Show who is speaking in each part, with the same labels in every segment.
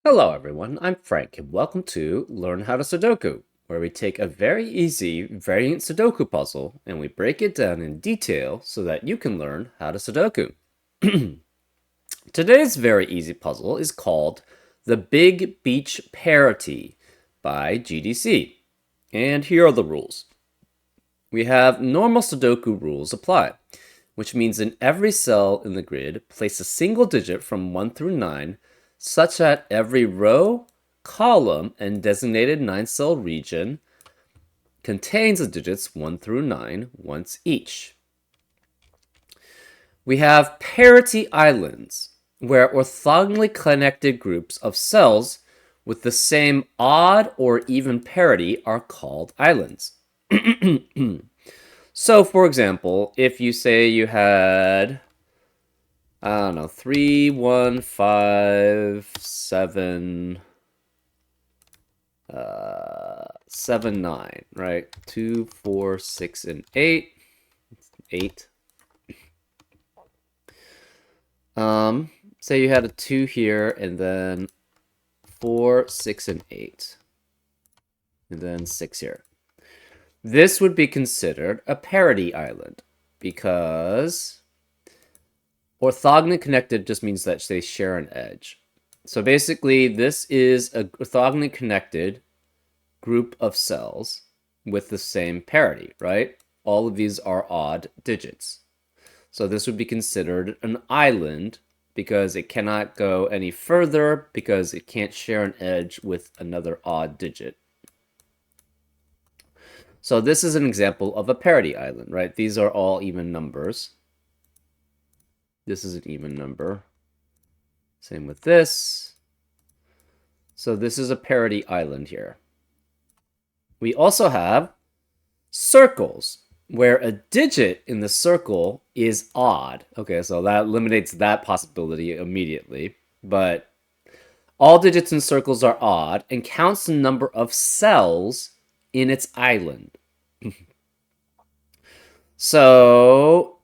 Speaker 1: Hello everyone, I'm Frank and welcome to Learn How to Sudoku, where we take a very easy variant Sudoku puzzle and we break it down in detail so that you can learn how to Sudoku. Today's very easy puzzle is called The Big Beach Parity by GDC. And here are the rules. We have normal Sudoku rules apply, which means in every cell in the grid, place a single digit from 1 through 9 such that every row, column, and designated 9-cell region contains the digits 1 through 9 once each. We have parity islands, where orthogonally connected groups of cells with the same odd or even parity are called islands. So, for example, if you say you had, I don't know, 3, 1, 5, 7, 7, 9, right? 2, 4, 6, and 8. 8. Say you had a 2 here, and then 4, 6, and 8. And then 6 here. This would be considered a parity island because orthogonally connected just means that they share an edge. So basically, this is a orthogonally connected group of cells with the same parity, right? All of these are odd digits. So this would be considered an island because it cannot go any further because it can't share an edge with another odd digit. So this is an example of a parity island, right? These are all even numbers. This is an even number. Same with this. So this is a parity island here. We also have circles, where a digit in the circle is odd. Okay, so that eliminates that possibility immediately. But all digits in circles are odd and counts the number of cells in its island. So,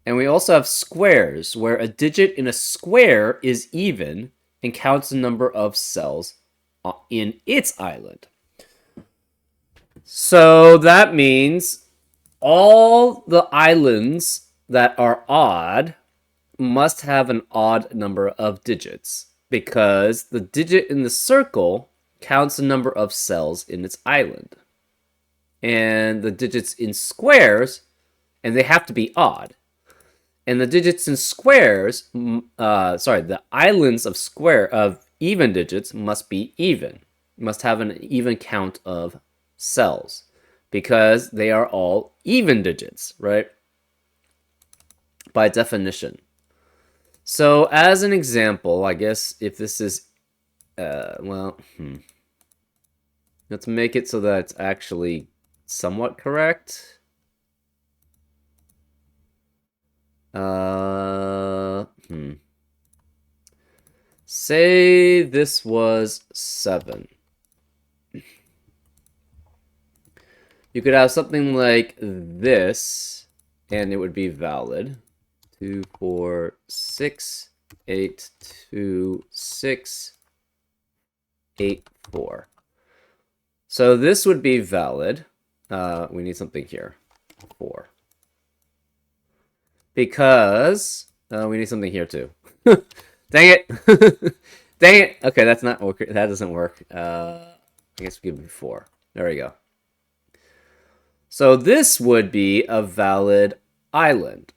Speaker 1: And we also have squares, where a digit in a square is even and counts the number of cells in its island. So that means all the islands that are odd must have an odd number of digits because the digit in the circle counts the number of cells in its island. And the digits in squares, and they have to be odd. And the digits in squares, the islands of even digits must be even. Must have an even count of cells because they are all even digits, right? By definition. So as an example, I guess if this is, let's make it so that it's actually somewhat correct. Say this was 7. You could have something like this, and it would be valid. 2, 4, 6, 8, 2, 6, 8, 4. So this would be valid. We need something here. 4. Because we need something here too. Dang it! Dang it! Okay, that's not working. That doesn't work. I guess we give it 4. There we go. So this would be a valid island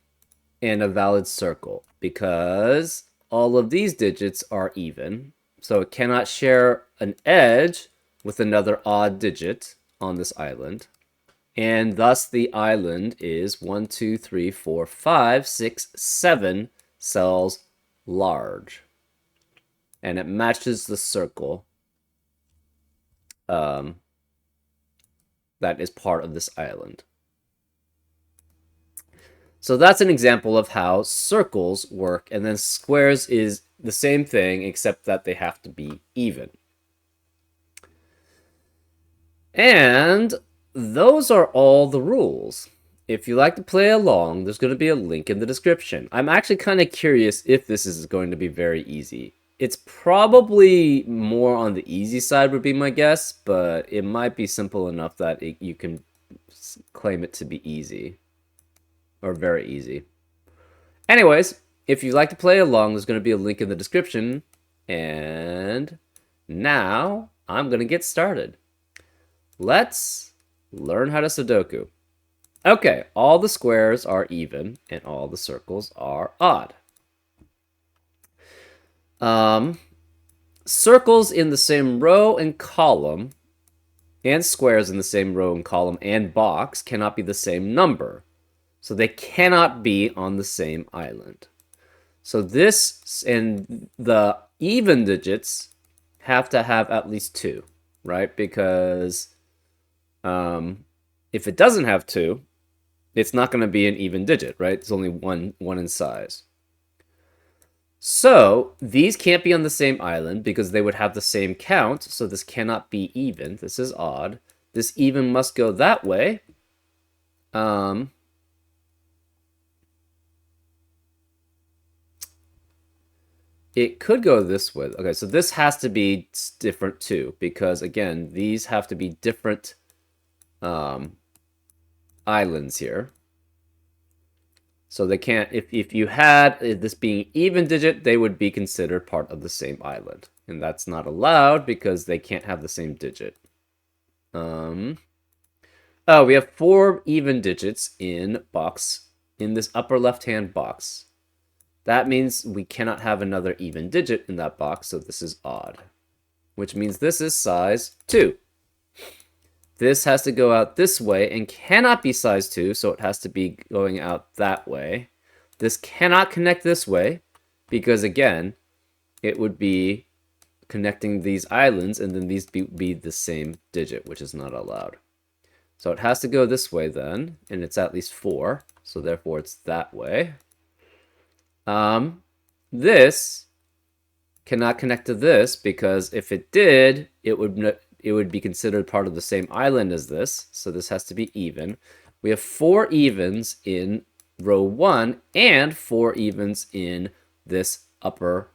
Speaker 1: and a valid circle because all of these digits are even. So it cannot share an edge with another odd digit on this island. And thus the island is 1, 2, 3, 4, 5, 6, 7 cells large. And it matches the circle that is part of this island. So that's an example of how circles work, and then squares is the same thing except that they have to be even. And those are all the rules. If you like to play along, there's going to be a link in the description. I'm actually kind of curious if this is going to be very easy. It's probably more on the easy side would be my guess, but it might be simple enough that you can claim it to be easy. Or very easy. Anyways, if you'd like to play along, there's going to be a link in the description. And now I'm going to get started. Let's learn how to Sudoku. Okay, all the squares are even and all the circles are odd. Circles in the same row and column and squares in the same row and column and box cannot be the same number. So they cannot be on the same island. So this and the even digits have to have at least 2, right? Because if it doesn't have 2, it's not going to be an even digit, right? It's only one in size. So these can't be on the same island because they would have the same count. So this cannot be even. This is odd. This even must go that way. It could go this way. Okay, so this has to be different too, because again, these have to be different islands here. So they can't, if you had this being even digit, they would be considered part of the same island. And that's not allowed because they can't have the same digit. Oh, we have 4 even digits in this upper left-hand box. That means we cannot have another even digit in that box, so this is odd. Which means this is size 2. This has to go out this way and cannot be size 2, so it has to be going out that way. This cannot connect this way, because again, it would be connecting these islands, and then these be the same digit, which is not allowed. So it has to go this way then, and it's at least 4, so therefore it's that way. This cannot connect to this, because if it did, it would be considered part of the same island as this, so this has to be even. We have 4 evens in row 1 and 4 evens in this upper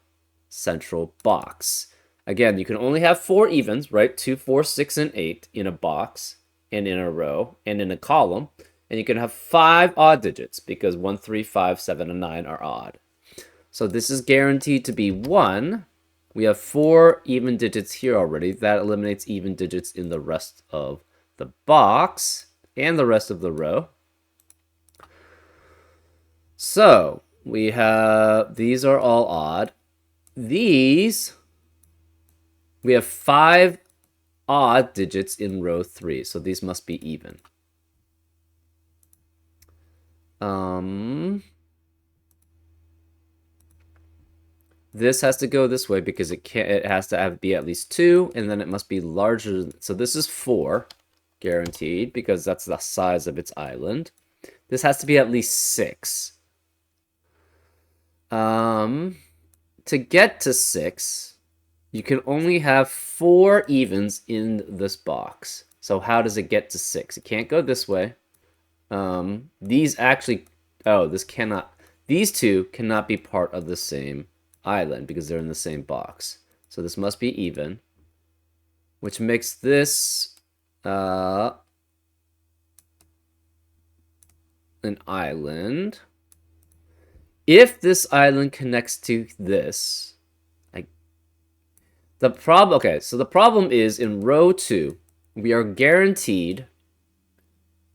Speaker 1: central box. Again, you can only have 4 evens, right? 2, 4, 6, and 8 in a box and in a row and in a column. And you can have 5 odd digits because 1, 3, 5, 7, and 9 are odd. So this is guaranteed to be 1. We have 4 even digits here already. That eliminates even digits in the rest of the box and the rest of the row. So we have, these are all odd. These, we have 5 odd digits in row 3. So these must be even. This has to go this way because it has to be at least 2, and then it must be larger. So this is 4, guaranteed, because that's the size of its island. This has to be at least 6. To get to 6, you can only have 4 evens in this box. So how does it get to 6? It can't go this way. These actually, this cannot, these 2 cannot be part of the same island because they're in the same box. So this must be even, which makes this an island. If this island connects to this, the problem is in row 2, we are guaranteed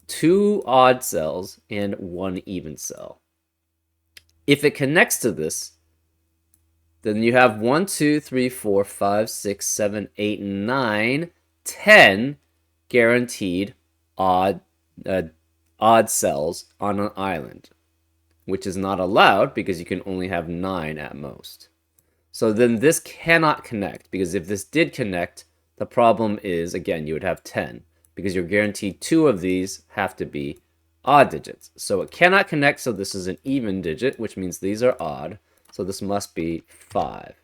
Speaker 1: 2 odd cells and 1 even cell. If it connects to this, then you have 1, 2, 3, 4, 5, 6, 7, 8, 9, 10 guaranteed odd cells on an island, which is not allowed because you can only have 9 at most. So then this cannot connect, because if this did connect, the problem is, again, you would have 10, because you're guaranteed 2 of these have to be odd digits. So it cannot connect, so this is an even digit, which means these are odd. So this must be 5.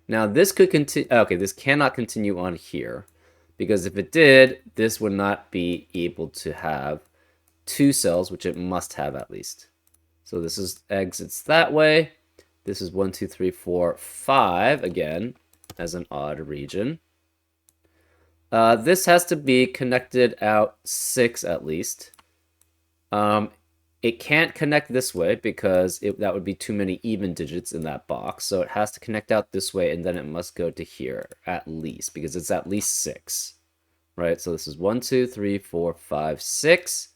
Speaker 1: Now this could continue, okay, this cannot continue on here, because if it did, this would not be able to have 2 cells, which it must have at least. So this is exits that way. This is 1, 2, 3, 4, 5 again as an odd region. This has to be connected out 6 at least. It can't connect this way because that would be too many even digits in that box. So it has to connect out this way, and then it must go to here at least because it's at least 6, right? So this is 1, 2, 3, 4, 5, 6.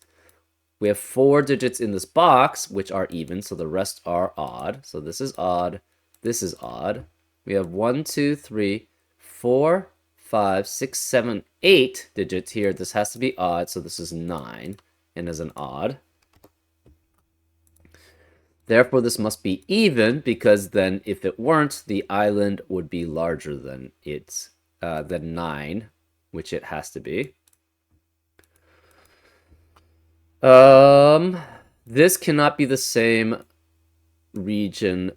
Speaker 1: We have 4 digits in this box, which are even, so the rest are odd. So this is odd. This is odd. We have 1, 2, 3, 4, 5, 6, 7, 8 digits here. This has to be odd, so this is 9 and is an odd. Therefore, this must be even, because then if it weren't, the island would be larger than than 9, which it has to be. This cannot be the same region,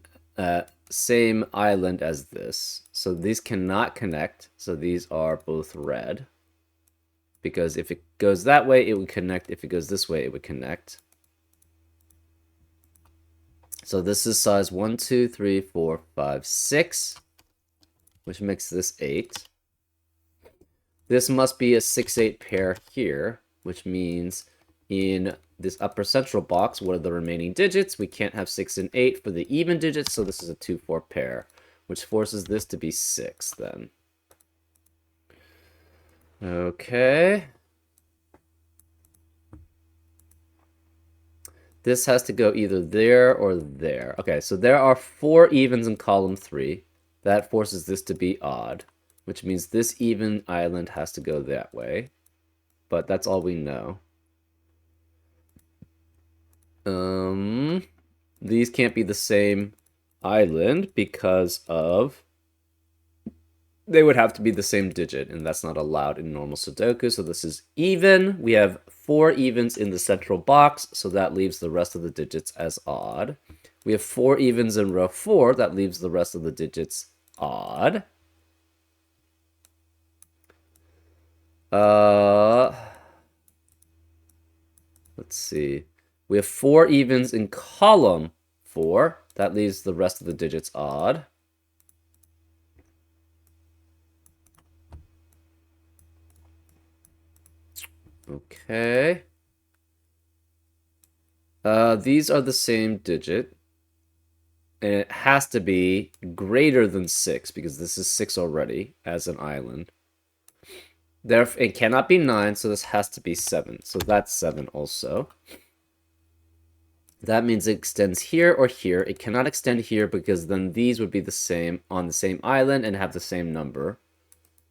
Speaker 1: same island as this. So these cannot connect. So these are both red. Because if it goes that way, it would connect. If it goes this way, it would connect. So this is size 1, 2, 3, 4, 5, 6, which makes this 8. This must be a 6, 8 pair here, which means in this upper central box, what are the remaining digits? We can't have 6 and 8 for the even digits, so this is a 2, 4 pair, which forces this to be 6 then. Okay. This has to go either there or there. Okay, so there are 4 evens in column 3. That forces this to be odd, which means this even island has to go that way. But that's all we know. These can't be the same island because of... They would have to be the same digit, and that's not allowed in normal Sudoku. So this is even. We have 4 evens in the central box, so that leaves the rest of the digits as odd. We have 4 evens in row 4, that leaves the rest of the digits odd. Let's see. We have 4 evens in column 4, that leaves the rest of the digits odd. Okay. These are the same digit. And it has to be greater than 6, because this is 6 already as an island. Therefore, it cannot be 9, so this has to be 7. So that's 7 also. That means it extends here or here. It cannot extend here because then these would be the same on the same island and have the same number.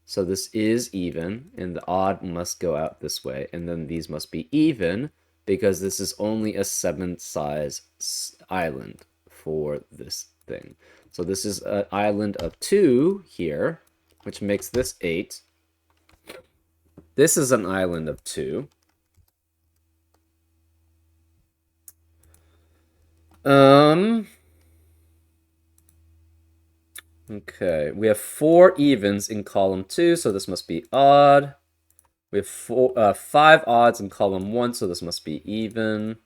Speaker 1: So this is even, and the odd must go out this way, and then these must be even because this is only a 7 size island for this thing. So this is an island of 2 here, which makes this 8. This is an island of 2. Okay, we have 4 evens in column 2, so this must be odd. We have 5 odds in column 1, so this must be even.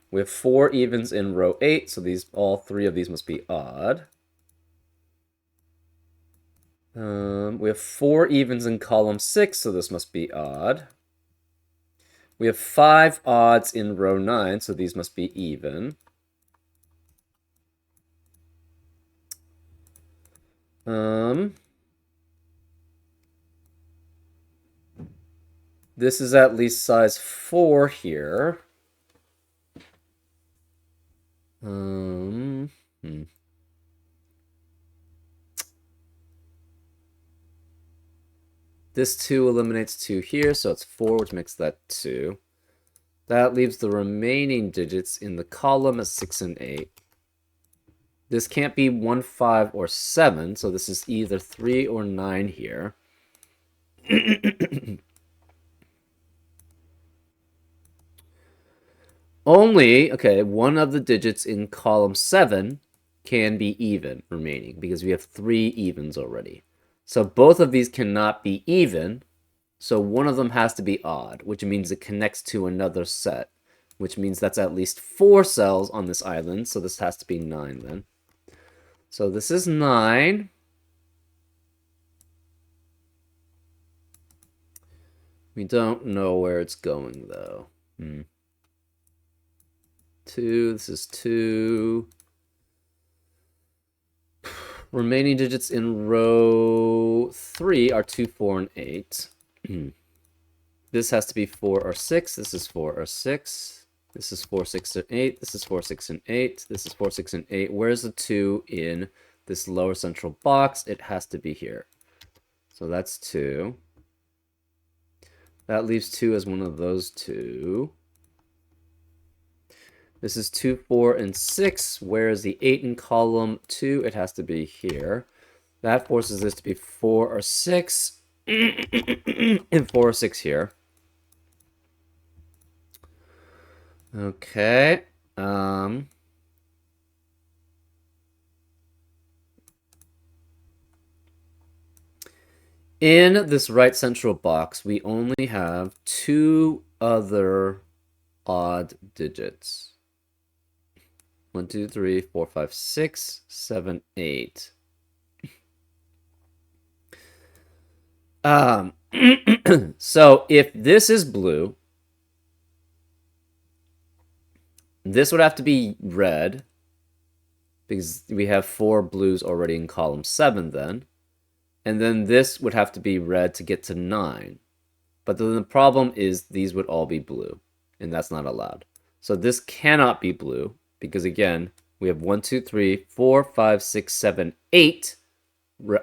Speaker 1: We have 4 evens in row 8, so all 3 of these must be odd. We have 4 evens in column 6, so this must be odd. We have 5 odds in row 9, so these must be even. This is at least size 4 here. This 2 eliminates 2 here, so it's 4, which makes that 2. That leaves the remaining digits in the column as 6 and 8. This can't be 1, 5, or 7, so this is either 3 or 9 here. Only, okay, one of the digits in column 7 can be even remaining because we have 3 evens already. So both of these cannot be even. So one of them has to be odd, which means it connects to another set, which means that's at least 4 cells on this island. So this has to be 9 then. So this is 9. We don't know where it's going, though. 2, this is 2. Remaining digits in row 3 are 2, 4, and 8. This has to be 4 or 6. This is 4 or 6. This is 4, 6, and 8. This is 4, 6, and 8. This is 4, 6, and 8. Where's the 2 in this lower central box? It has to be here. So that's 2. That leaves 2 as one of those 2. This is 2, 4, and 6. Where is the 8 in column 2? It has to be here. That forces this to be 4 or 6. And 4 or 6 here. Okay. In this right central box, we only have 2 other odd digits. 1, 2, 3, 4, 5, 6, 7, 8. So if this is blue, this would have to be red, because we have 4 blues already in column 7 then. And then this would have to be red to get to 9. But then the problem is these would all be blue, and that's not allowed. So this cannot be blue, because again, we have 1, 2, 3, 4, 5, 6, 7, 8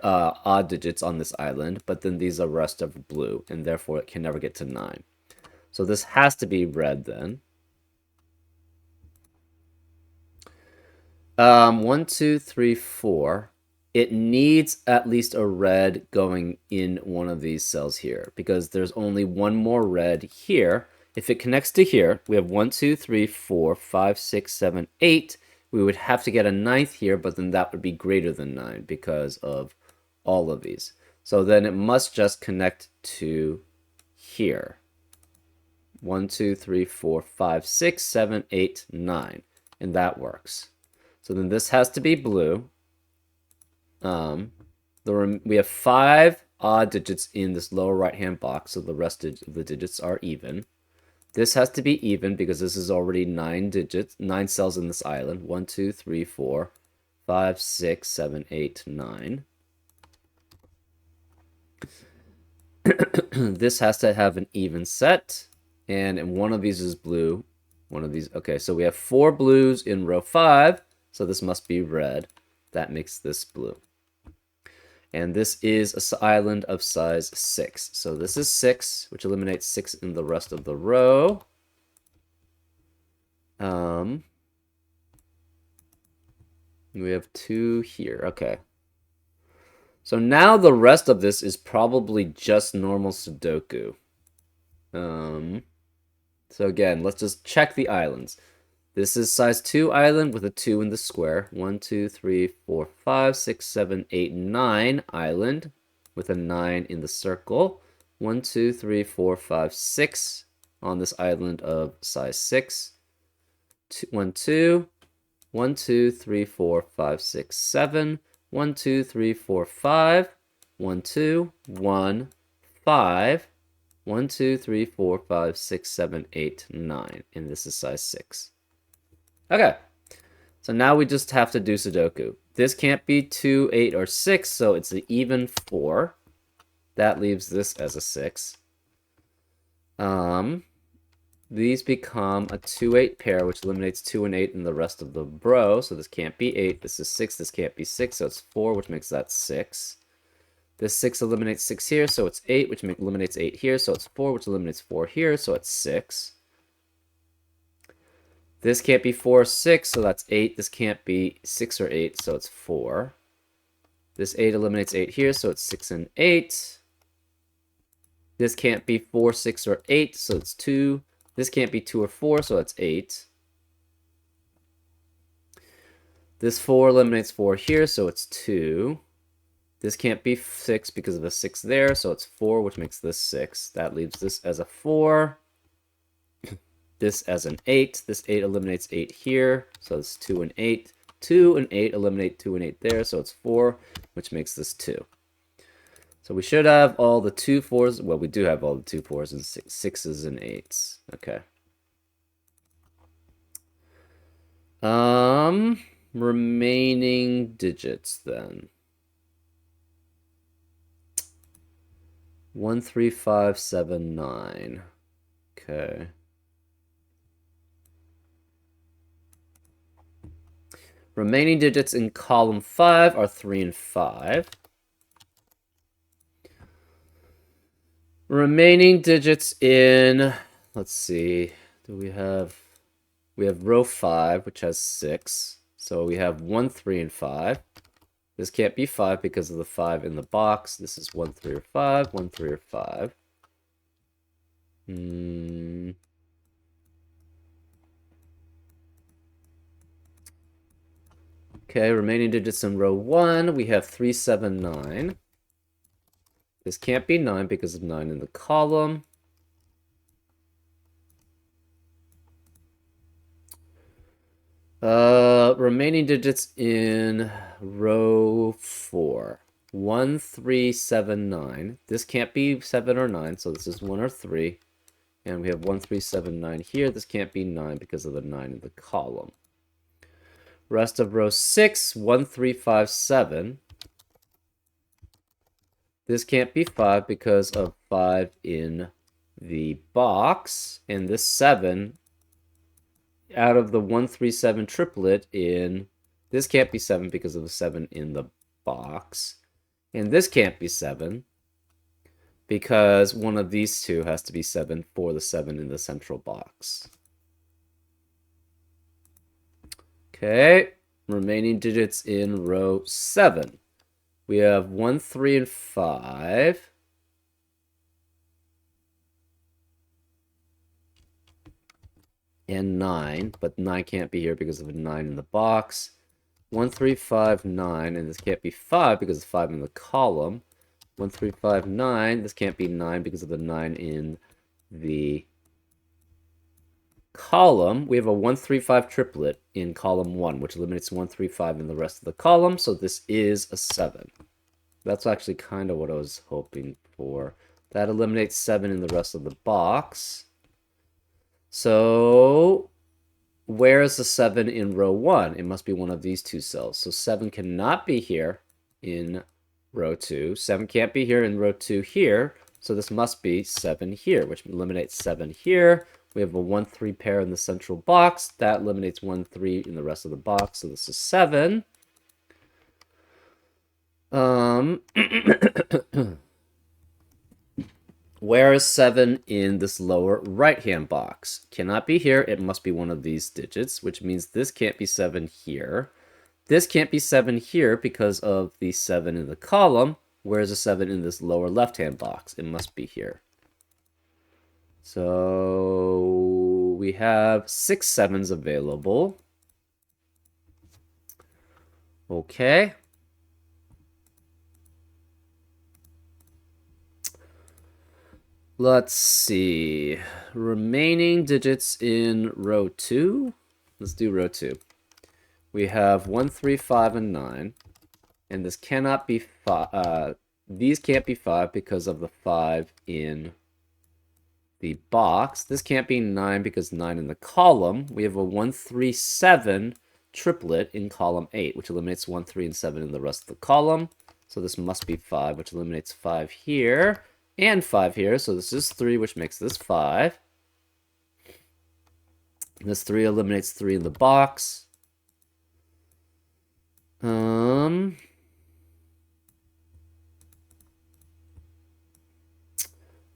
Speaker 1: odd digits on this island, but then these are rest of blue, and therefore it can never get to 9. So this has to be red then. 1, 2, 3, 4. It needs at least a red going in one of these cells here, because there's only one more red here. If it connects to here, we have 1, 2, 3, 4, 5, 6, 7, 8. We would have to get a 9th here, but then that would be greater than 9 because of all of these. So then it must just connect to here. 1, 2, 3, 4, 5, 6, 7, 8, 9. And that works. So then this has to be blue. We have 5 odd digits in this lower right-hand box, so the rest of the digits are even. This has to be even because this is already 9 digits, 9 cells in this island. 1, 2, 3, 4, 5, 6, 7, 8, 9. This has to have an even set, and one of these is blue. One of these, okay, so we have 4 blues in row 5, so this must be red. That makes this blue. And this is an island of size 6. So this is 6, which eliminates 6 in the rest of the row. We have 2 here. Okay. So now the rest of this is probably just normal Sudoku. So again, let's just check the islands. This is size 2 island with a 2 in the square. 1, 2, 3, 4, 5, 6, 7, 8, 9 island with a 9 in the circle. 1, 2, 3, 4, 5, 6 on this island of size 6. 1, 2, 1, 2, 3, 4, 5, 6, 7. 1, 2, 3, 4, 5. 1, 2, 1, 5. 1, 2, 3, 4, 5, 6, 7, 8, 9. And this is size 6. Okay, so now we just have to do Sudoku. This can't be 2, 8, or 6, so it's an even 4. That leaves this as a 6. These become a 2, 8 pair, which eliminates 2 and 8 in the rest of the row. So this can't be 8, this is 6, this can't be 6, so it's 4, which makes that 6. This 6 eliminates 6 here, so it's 8, which eliminates 8 here, so it's 4, which eliminates 4 here, so it's 6. This can't be 4 or 6, so that's 8. This can't be 6 or 8, so it's 4. This 8 eliminates 8 here, so it's 6 and 8. This can't be 4, 6, or 8, so it's 2. This can't be 2 or 4, so that's 8. This 4 eliminates 4 here, so it's 2. This can't be 6 because of a 6 there, so it's 4, which makes this 6. That leaves this as a 4. This as an 8. This 8 eliminates 8 here, so it's 2 and 8. 2 and 8 eliminate 2 and 8 there, so it's 4, which makes this 2. So we should have all the 2 4s. Well, we do have all the 2 4s and 6s and 8s. Okay. Remaining digits then. 1 3 5 7 9. Okay. Remaining digits in column 5 are 3 and 5. Remaining digits in, let's see, we have row 5, which has 6. So we have 1, 3, and 5. This can't be 5 because of the 5 in the box. This is 1, 3, or 5, 1, 3, or 5. Okay, remaining digits in row 1, we have 3, 7, 9. This can't be 9 because of 9 in the column. Remaining digits in row 4. 1, 3, 7, 9. This can't be 7 or 9, so this is 1 or 3. And we have 1, 3, 7, 9 here. This can't be 9 because of the 9 in the column. Rest of row 6, 1, 3, 5, 7. This can't be 5 because of 5 in the box. And this 7, out of the 1, 3, 7 triplet in... This can't be 7 because of the 7 in the box. And this can't be 7 because one of these two has to be 7 for the 7 in the central box. Okay, remaining digits in row 7. We have 1, 3, and 5. And 9, but 9 can't be here because of a 9 in the box. 1, 3, 5, 9, and this can't be 5 because of 5 in the column. 1, 3, 5, 9, this can't be 9 because of the 9 in the column. We have a 1, 3, 5 triplet in column 1, which eliminates 1, 3, 5 in the rest of the column, so this is a 7. That's actually kind of what I was hoping for. That eliminates 7 in the rest of the box. So, where is the 7 in row 1? It must be one of these two cells. So 7 cannot be here in row 2. 7 can't be here in row 2 here. So this must be 7 here, which eliminates 7 here. We have a 1, 3 pair in the central box. That eliminates 1, 3 in the rest of the box. So this is 7. Where is 7 in this lower right-hand box? Cannot be here. It must be one of these digits, which means this can't be 7 here. This can't be 7 here because of the 7 in the column. Where is the 7 in this lower left-hand box? It must be here. So we have 6 7s available. Okay. Let's see. Remaining digits in row 2. Let's do row 2. We have 1, 3, 5, and 9. And this cannot be 5. These can't be 5 because of the 5 in the box. This can't be 9 because 9 in the column. We have a 1, 3, 7 triplet in column 8, which eliminates 1, 3, and 7 in the rest of the column. So this must be 5, which eliminates 5 here. And 5 here, so this is 3, which makes this 5. This 3 eliminates 3 in the box.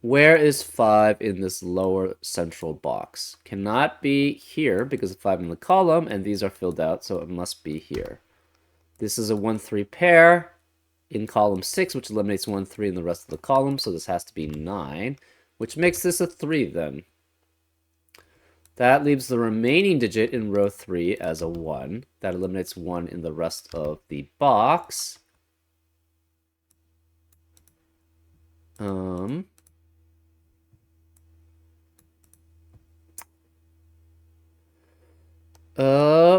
Speaker 1: Where is 5 in this lower central box? Cannot be here because of 5 in the column, and these are filled out, so it must be here. This is a 1, 3 pair in column 6, which eliminates 1, 3 in the rest of the column, so this has to be 9, which makes this a 3 then. That leaves the remaining digit in row 3 as a 1. That eliminates 1 in the rest of the box.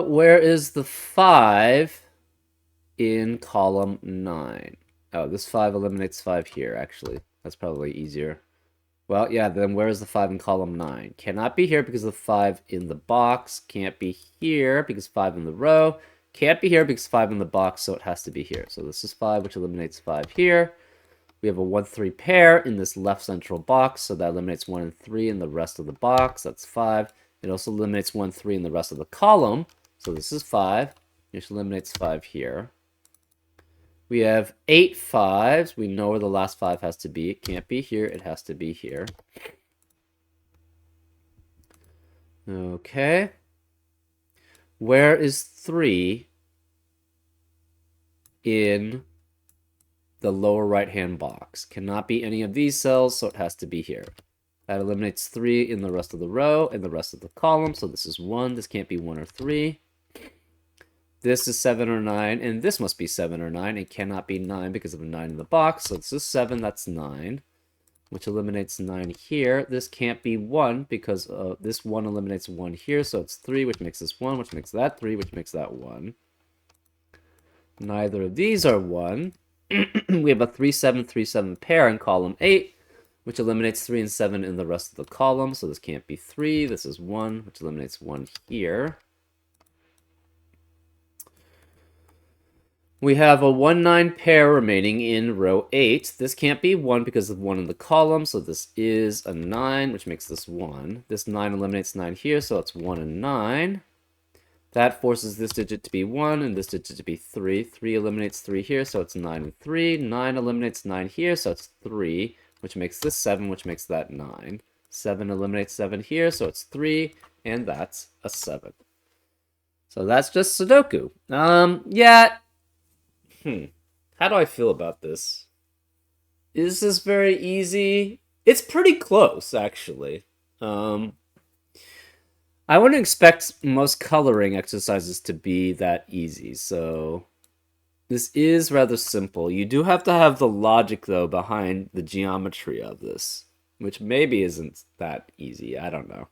Speaker 1: Where is the 5 in column 9? Oh, this 5 eliminates 5 here, actually. That's probably easier. Well, yeah, then where is the 5 in column 9? Cannot be here because of the 5 in the box. Can't be here because 5 in the row. Can't be here because 5 in the box, so it has to be here. So this is 5, which eliminates 5 here. We have a 1-3 pair in this left central box, so that eliminates 1 and 3 in the rest of the box. That's 5. It also eliminates 1, 3 in the rest of the column, so this is 5, which eliminates 5 here. We have 8 5s. We know where the last 5 has to be. It can't be here. It has to be here. Okay. Where is 3 in the lower right-hand box? Cannot be any of these cells, so it has to be here. That eliminates 3 in the rest of the row and the rest of the column, so this is 1. This can't be 1 or 3. This is 7 or 9, and this must be 7 or 9. It cannot be 9 because of a 9 in the box, so this is 7, that's 9, which eliminates 9 here. This can't be 1 because this 1 eliminates 1 here, so it's 3, which makes this 1, which makes that 3, which makes that 1. Neither of these are 1. We have a 3, 7, 3, 7 pair in column 8, which eliminates 3 and 7 in the rest of the column, so this can't be 3. This is 1, which eliminates 1 here. We have a 1-9 pair remaining in row 8. This can't be 1 because of 1 in the column, so this is a 9, which makes this 1. This 9 eliminates 9 here, so it's 1 and 9. That forces this digit to be 1 and this digit to be 3. 3 eliminates 3 here, so it's 9 and 3. 9 eliminates 9 here, so it's 3, which makes this 7, which makes that 9. 7 eliminates 7 here, so it's 3, and that's a 7. So that's just Sudoku. Yeah. How do I feel about this? Is this very easy? It's pretty close, actually. I wouldn't expect most coloring exercises to be that easy, so this is rather simple. You do have to have the logic, though, behind the geometry of this, which maybe isn't that easy. I don't know.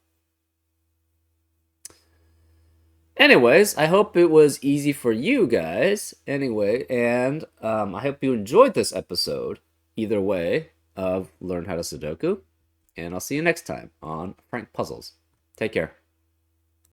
Speaker 1: Anyways, I hope it was easy for you guys. Anyway, and I hope you enjoyed this episode, either way, of Learn How to Sudoku. And I'll see you next time on Frank Puzzles. Take care.